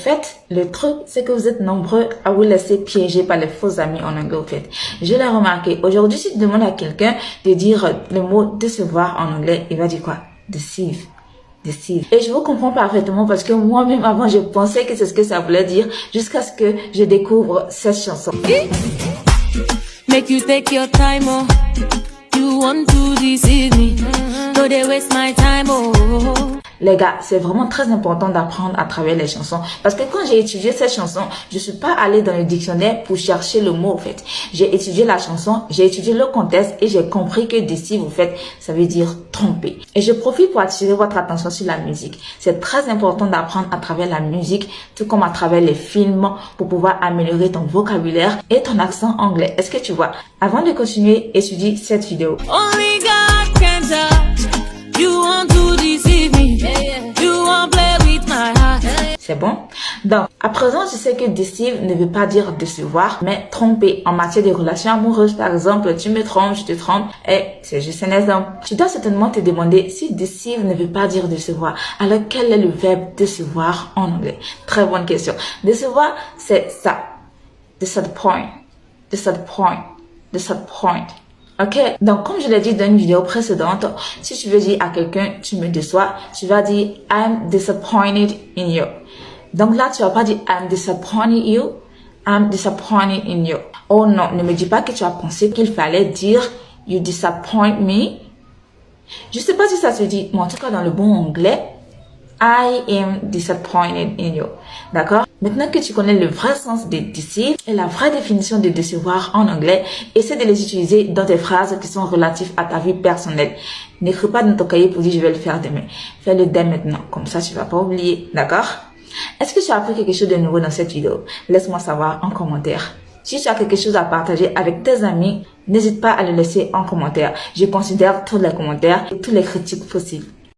En fait, le truc, c'est que vous êtes nombreux à vous laisser piéger par les faux amis en anglais, au fait. Je l'ai remarqué. Aujourd'hui, si tu demandes à quelqu'un de dire le mot décevoir en anglais, il va dire quoi? Deceive. Deceive. Et je vous comprends parfaitement parce que moi-même avant, je pensais que c'est ce que ça voulait dire jusqu'à ce que je découvre cette chanson. Make you take your time, oh. You want to deceive me. No, they waste my time, oh. Les gars, c'est vraiment très important d'apprendre à travers les chansons. Parce que quand j'ai étudié cette chanson, je suis pas allée dans le dictionnaire pour chercher le mot, en fait. J'ai étudié la chanson, j'ai étudié le contexte et j'ai compris que deceive, en fait, ça veut dire tromper. Et je profite pour attirer votre attention sur la musique. C'est très important d'apprendre à travers la musique, tout comme à travers les films, pour pouvoir améliorer ton vocabulaire et ton accent anglais. Est-ce que tu vois? Avant de continuer, étudie cette vidéo. Only God can judge. You want to deceive me. You want play with my heart. C'est bon? Donc, à présent, je sais que deceive ne veut pas dire décevoir, mais tromper. En matière de relations amoureuses, par exemple, tu me trompes, je te trompe, et c'est juste un exemple. Tu dois certainement te demander si deceive ne veut pas dire décevoir. Alors, quel est le verbe décevoir en anglais? Très bonne question. Décevoir, c'est ça. Disappoint. Disappoint. Disappoint. Ok, donc comme je l'ai dit dans une vidéo précédente, si tu veux dire à quelqu'un tu me déçois, tu vas dire I'm disappointed in you. Donc là, tu vas pas dire I'm disappointed in you, I'm disappointed in you. Oh non, ne me dis pas que tu as pensé qu'il fallait dire you disappoint me. Je sais pas si ça se dit, mais en tout cas dans le bon anglais, I am disappointed in you. D'accord? Maintenant que tu connais le vrai sens de deceive et la vraie définition de décevoir en anglais, essaie de les utiliser dans tes phrases qui sont relatives à ta vie personnelle. N'écris pas dans ton cahier pour dire je vais le faire demain. Fais-le dès maintenant. Comme ça, tu vas pas oublier. D'accord? Est-ce que tu as appris quelque chose de nouveau dans cette vidéo? Laisse-moi savoir en commentaire. Si tu as quelque chose à partager avec tes amis, n'hésite pas à le laisser en commentaire. Je considère tous les commentaires et toutes les critiques possibles.